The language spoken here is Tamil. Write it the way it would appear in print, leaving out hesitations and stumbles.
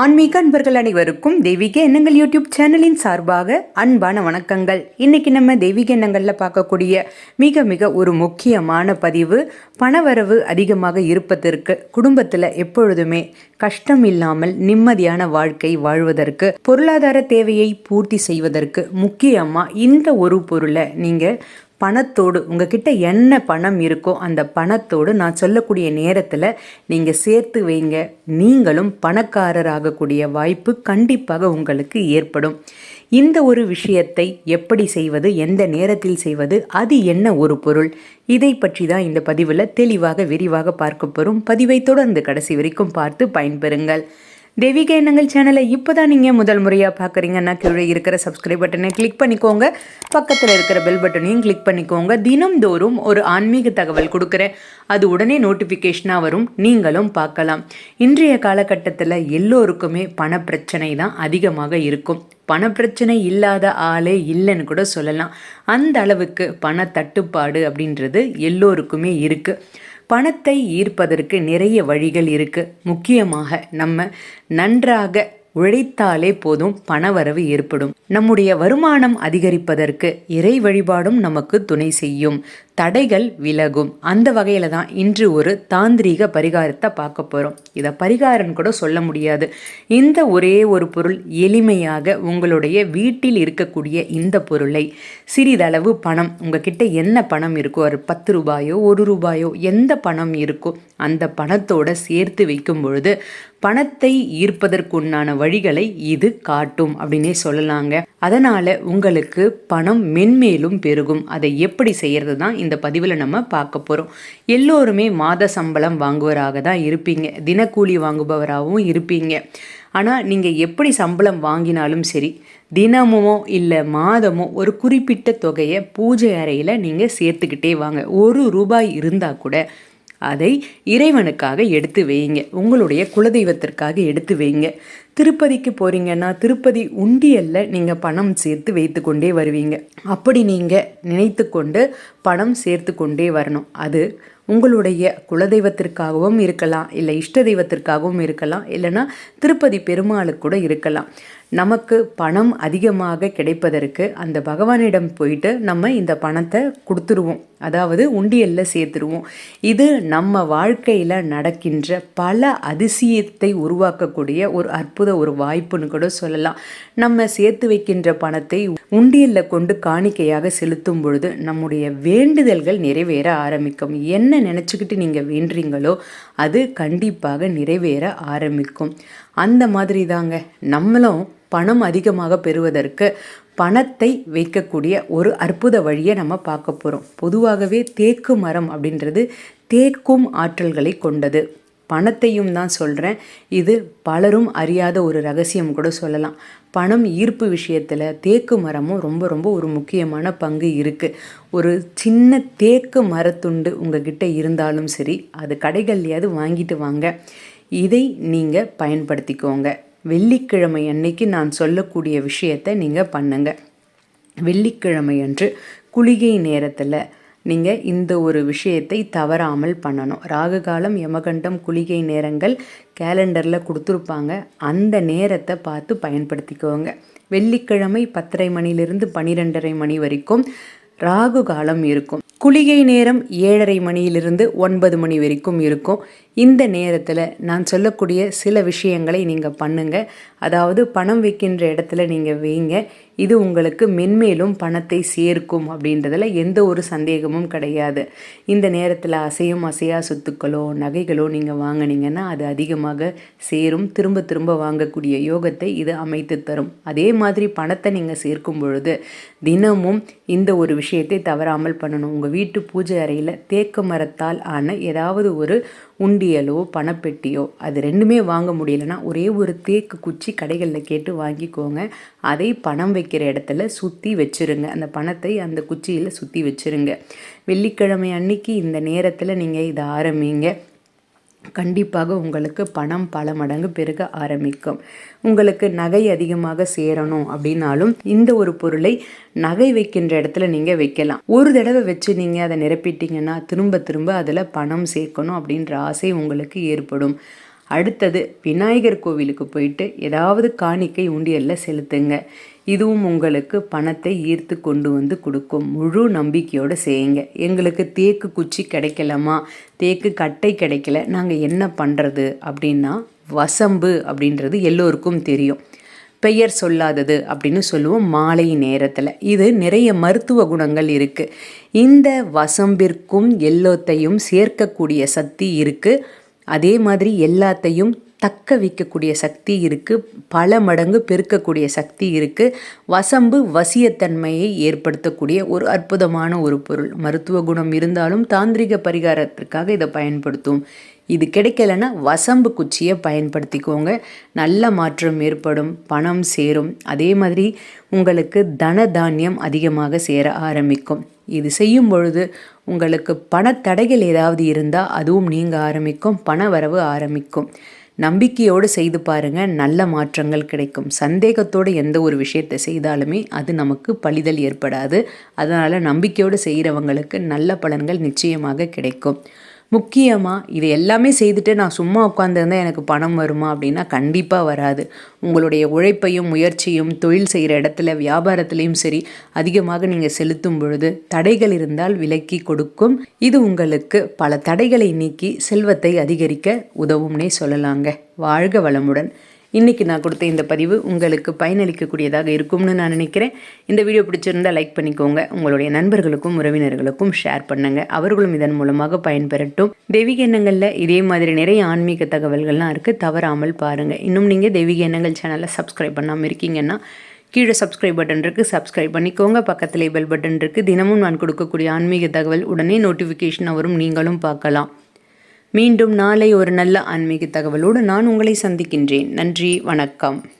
ஆன்மீக அன்பர்கள் அனைவருக்கும் தெய்வீக எண்ணங்கள் யூடியூப் சேனலின் சார்பாக அன்பான வணக்கங்கள். இன்னைக்கு நம்ம தெய்வீக எண்ணங்களில் பார்க்கக்கூடிய மிக மிக ஒரு முக்கியமான பதிவு, பணவரவு அதிகமாக இருப்பதற்கு, குடும்பத்தில் எப்பொழுதுமே கஷ்டம் இல்லாமல் நிம்மதியான வாழ்க்கை வாழ்வதற்கு, பொருளாதார தேவையை பூர்த்தி செய்வதற்கு முக்கியமாக இந்த ஒரு பொருளை நீங்கள் பணத்தோடு உங்ககிட்ட என்ன பணம் இருக்கோ அந்த பணத்தோடு நான் சொல்லக்கூடிய நேரத்தில் நீங்கள் சேர்த்து வைங்க. நீங்களும் பணக்காரராகக்கூடிய வாய்ப்பு கண்டிப்பாக உங்களுக்கு ஏற்படும். இந்த ஒரு விஷயத்தை எப்படி செய்வது, எந்த நேரத்தில் செய்வது, அது என்ன ஒரு பொருள், இதை பற்றி தான் இந்த பதிவில் தெளிவாக விரிவாக பார்க்க போகிறோம். பதிவை தொடர்ந்து கடைசி வரைக்கும் பார்த்து பயன்பெறுங்கள். தெய்வீக எண்ணங்கள் சேனலை இப்போ தான் நீங்கள் முதல் முறையாக பார்க்குறீங்கன்னா கீழே இருக்கிற சப்ஸ்கிரைப் பட்டனை கிளிக் பண்ணிக்கோங்க. பக்கத்தில் இருக்கிற பெல் பட்டனையும் கிளிக் பண்ணிக்கோங்க. தினம்தோறும் ஒரு ஆன்மீக தகவல் கொடுக்குறேன், அது உடனே நோட்டிஃபிகேஷனாக வரும், நீங்களும் பார்க்கலாம். இன்றைய காலகட்டத்தில் எல்லோருக்குமே பண பிரச்சனை தான் அதிகமாக இருக்கும். பணப்பிரச்சனை இல்லாத ஆளே இல்லைன்னு கூட சொல்லலாம். அந்த அளவுக்கு பண தட்டுப்பாடு அப்படின்றது எல்லோருக்குமே இருக்குது. பணத்தை ஈர்ப்பதற்கு நிறைய வழிகள் இருக்குது. முக்கியமாக நம்ம நன்றாக உழைத்தாலே போதும் பணவரவு ஏற்படும். நம்முடைய வருமானம் அதிகரிப்பதற்கு இறை வழிபாடும் நமக்கு துணை செய்யும், தடைகள் விலகும். அந்த வகையில் தான் இன்று ஒரு தாந்திரீக பரிகாரத்தை பார்க்க போகிறோம். இதை பரிகாரம் கூட சொல்ல முடியாது. இந்த ஒரே ஒரு பொருள் எளிமையாக உங்களுடைய வீட்டில் இருக்கக்கூடிய இந்த பொருளை சிறிதளவு பணம், உங்ககிட்ட என்ன பணம் இருக்கோ, ஒரு 10 ரூபாயோ 1 ரூபாயோ எந்த பணம் இருக்கோ அந்த பணத்தோட சேர்த்து வைக்கும் பொழுது பணத்தை ஈர்ப்பதற்குண்டான வழிகளை இது காட்டும் அப்படின்னே சொல்லலாங்க. அதனால் உங்களுக்கு பணம் மென்மேலும் பெருகும். அதை எப்படி செய்கிறது தான் இந்த பதிவில் நம்ம பார்க்க போகிறோம். எல்லோருமே மாத சம்பளம் வாங்குவராக தான் இருப்பீங்க, தினக்கூலி வாங்குபவராகவும் இருப்பீங்க. ஆனால் நீங்கள் எப்படி சம்பளம் வாங்கினாலும் சரி, தினமோ இல்லை மாதமோ ஒரு குறிப்பிட்ட தொகையை பூஜை அறையில் நீங்கள் சேர்த்துக்கிட்டே வாங்க. 1 ரூபாய் இருந்தால் கூட அதை இறைவனுக்காக எடுத்து வைங்க, உங்களுடைய குலதெய்வத்திற்காக எடுத்து வைங்க. திருப்பதிக்கு போகிறீங்கன்னா திருப்பதி உண்டியலில் நீங்கள் பணம் சேர்த்து வைத்து கொண்டே வருவீங்க. அப்படி நீங்கள் நினைத்து கொண்டு பணம் சேர்த்து கொண்டே வரணும். அது உங்களுடைய குலதெய்வத்திற்காகவும் இருக்கலாம், இல்லை இஷ்ட தெய்வத்திற்காகவும் இருக்கலாம், இல்லைன்னா திருப்பதி பெருமாளுக்கு கூட இருக்கலாம். நமக்கு பணம் அதிகமாக கிடைப்பதற்கு அந்த பகவானிடம் போயிட்டு நம்ம இந்த பணத்தை கொடுத்துருவோம், அதாவது உண்டியலில் சேர்த்துருவோம். இது நம்ம வாழ்க்கையில் நடக்கின்ற பல அதிசயத்தை உருவாக்கக்கூடிய ஒரு அற்புத ஒரு வாய்ப்புன்னு கூட சொல்லலாம். நம்ம சேர்த்து வைக்கின்ற பணத்தை உண்டியலில் கொண்டு காணிக்கையாக செலுத்தும் பொழுது நம்முடைய வேண்டுதல்கள் நிறைவேற ஆரம்பிக்கும். என்ன நினச்சிக்கிட்டு நீங்கள் வேண்டுறீங்களோ அது கண்டிப்பாக நிறைவேற ஆரம்பிக்கும். அந்த மாதிரி தாங்க நம்மளும் பணம் அதிகமாக பெறுவதற்கு பணத்தை வைக்கக்கூடிய ஒரு அற்புத வழியை நம்ம பார்க்க போகிறோம். பொதுவாகவே தேக்கு மரம் அப்படின்றது தேக்கும் ஆற்றல்களை கொண்டது. பணத்தையும் தான் சொல்கிறேன். இது பலரும் அறியாத ஒரு ரகசியம் கூட சொல்லலாம். பணம் ஈர்ப்பு விஷயத்தில் தேக்கு மரமும் ரொம்ப ரொம்ப ஒரு முக்கியமான பங்கு இருக்குது. ஒரு சின்ன தேக்கு மரத்துண்டு உங்ககிட்ட இருந்தாலும் சரி, அது கடைகள்லையாவது வாங்கிட்டு வாங்க. இதை நீங்கள் பயன்படுத்திக்கோங்க. வெள்ளிக்கிழமை அன்னைக்கு நான் சொல்லக்கூடிய விஷயத்தை நீங்கள் பண்ணுங்க. வெள்ளிக்கிழமை அன்று குளிகை நேரத்தில் நீங்கள் இந்த ஒரு விஷயத்தை தவறாமல் பண்ணணும். ராகு காலம், யமகண்டம், குளிகை நேரங்கள் கேலண்டரில் கொடுத்துருப்பாங்க. அந்த நேரத்தை பார்த்து பயன்படுத்திக்கோங்க. வெள்ளிக்கிழமை 10:30 மணிலிருந்து 12:30 மணி வரைக்கும் ராகு காலம் இருக்கும். குளிகை நேரம் 7:30 மணியிலிருந்து 9 மணி வரைக்கும் இருக்கும். இந்த நேரத்தில் நான் சொல்லக்கூடிய சில விஷயங்களை நீங்கள் பண்ணுங்கள். அதாவது பணம் வைக்கின்ற இடத்துல நீங்கள் வைங்க. இது உங்களுக்கு மென்மேலும் பணத்தை சேர்க்கும் அப்படின்றதில் எந்த ஒரு சந்தேகமும் கிடையாது. இந்த நேரத்தில் அசையும் அசையா சொத்துக்களோ நகைகளோ நீங்கள் வாங்கினீங்கன்னா அது அதிகமாக சேரும். திரும்ப திரும்ப வாங்கக்கூடிய யோகத்தை இது அமைத்து தரும். அதே மாதிரி பணத்தை நீங்கள் சேர்க்கும் பொழுது தினமும் இந்த ஒரு விஷயத்தை தவறாமல் பண்ணணும். உங்கள் வீட்டு பூஜை அறையில் தேக்கு மரத்தால் ஆன ஏதாவது ஒரு உண்டியலோ பணப்பெட்டியோ, அது ரெண்டுமே வாங்க முடியலன்னா ஒரே ஒரு தேக்கு குச்சி கடைகளில் கேட்டு வாங்கிக்கோங்க. அதை பணம் வைக்கிற இடத்துல சுற்றி வச்சுருங்க. அந்த பணத்தை அந்த குச்சியில் சுற்றி வச்சுருங்க. வெள்ளிக்கிழமை அன்னைக்கு இந்த நேரத்தில் நீங்கள் இதை ஆரம்பிங்க. கண்டிப்பாக உங்களுக்கு பணம் பல மடங்கு பெருக ஆரம்பிக்கும். உங்களுக்கு நகை அதிகமாக சேரணும் அப்படின்னாலும் இந்த ஒரு பொருளை நகை வைக்கின்ற இடத்துல நீங்கள் வைக்கலாம். ஒரு தடவை வச்சு நீங்கள் அதை நிரப்பிட்டீங்கன்னா திரும்ப திரும்ப அதில் பணம் சேர்க்கணும் அப்படின்ற ஆசை உங்களுக்கு ஏற்படும். அடுத்தது விநாயகர் கோவிலுக்கு போயிட்டு ஏதாவது காணிக்கை உண்டியலில் செலுத்துங்க. இதுவும் உங்களுக்கு பணத்தை ஈர்த்து கொண்டு வந்து கொடுக்கும். முழு நம்பிக்கையோடு செய்யுங்க. எங்களுக்கு தேக்கு குச்சி கிடைக்கலமா, தேக்கு கட்டை கிடைக்கல, நாங்கள் என்ன பண்ணுறது அப்படின்னா, வசம்பு அப்படின்றது எல்லோருக்கும் தெரியும். பெயர் சொல்லாதது அப்படின்னு சொல்லுவோம் மாலை நேரத்தில். இது நிறைய மருத்துவ குணங்கள் இருக்குது. இந்த வசம்பிற்கும் எல்லோத்தையும் சேர்க்கக்கூடிய சக்தி இருக்குது. அதே மாதிரி எல்லாத்தையும் தக்க வைக்கக்கூடிய சக்தி இருக்குது. பல மடங்கு பெருக்கக்கூடிய சக்தி இருக்குது. வசம்பு வசியத்தன்மையை ஏற்படுத்தக்கூடிய ஒரு அற்புதமான ஒரு பொருள். மருத்துவ குணம் இருந்தாலும் தாந்திரிக பரிகாரத்திற்காக இதை பயன்படுத்தும். இது கிடைக்கலன்னா வசம்பு குச்சியை பயன்படுத்திக்கோங்க. நல்ல மாற்றம் ஏற்படும், பணம் சேரும். அதே மாதிரி உங்களுக்கு தன தானியம் அதிகமாக சேர ஆரம்பிக்கும். இது செய்யும் பொழுது உங்களுக்கு பணத்தடைகள் ஏதாவது இருந்தால் அதுவும் நீங்க ஆரம்பிக்கும், பண வரவு ஆரம்பிக்கும். நம்பிக்கையோடு செய்து பாருங்கள், நல்ல மாற்றங்கள் கிடைக்கும். சந்தேகத்தோடு எந்த ஒரு விஷயத்தை செய்தாலுமே அது நமக்கு பழிதல் ஏற்படாது. அதனால் நம்பிக்கையோடு செய்கிறவங்களுக்கு நல்ல பலன்கள் நிச்சயமாக கிடைக்கும். முக்கியமாக இது எல்லாமே செய்துட்டு நான் சும்மா உட்காந்துருந்தேன் எனக்கு பணம் வருமா அப்படின்னா கண்டிப்பாக வராது. உங்களுடைய உழைப்பையும் முயற்சியும் தொழில் செய்கிற இடத்துல வியாபாரத்துலேயும் சரி அதிகமாக நீங்கள் செலுத்தும் பொழுது தடைகள் இருந்தால் விலக்கி கொடுக்கும். இது உங்களுக்கு பல தடைகளை நீக்கி செல்வத்தை அதிகரிக்க உதவும்னே சொல்லலாங்க. வாழ்க வளமுடன். இன்றைக்கி நான் கொடுத்த இந்த பதிவு உங்களுக்கு பயனளிக்கக்கூடியதாக இருக்கும்னு நான் நினைக்கிறேன். இந்த வீடியோ பிடிச்சிருந்தால் லைக் பண்ணிக்கோங்க. உங்களுடைய நண்பர்களுக்கும் உறவினர்களுக்கும் ஷேர் பண்ணுங்கள். அவர்களும் இதன் மூலமாக பயன்பெறட்டும். தெய்வீக எண்ணங்களில் இதே மாதிரி நிறைய ஆன்மீக தகவல்கள்லாம் இருக்குது, தவறாமல் பாருங்கள். இன்னும் நீங்கள் தெய்வீக எண்ணங்கள் சேனலை சப்ஸ்கிரைப் பண்ணாமல் இருக்கீங்கன்னா கீழே சப்ஸ்கிரைப் பட்டன் இருக்குது, சப்ஸ்கிரைப் பண்ணிக்கோங்க. பக்கத்தில் பெல் பட்டன் இருக்குது. தினமும் நான் கொடுக்கக்கூடிய ஆன்மீக தகவல் உடனே நோட்டிஃபிகேஷன் வரும், நீங்களும் பார்க்கலாம். மீண்டும் நாளை ஒரு நல்ல ஆன்மீக தகவலோடு நான் உங்களை சந்திக்கின்றேன். நன்றி, வணக்கம்.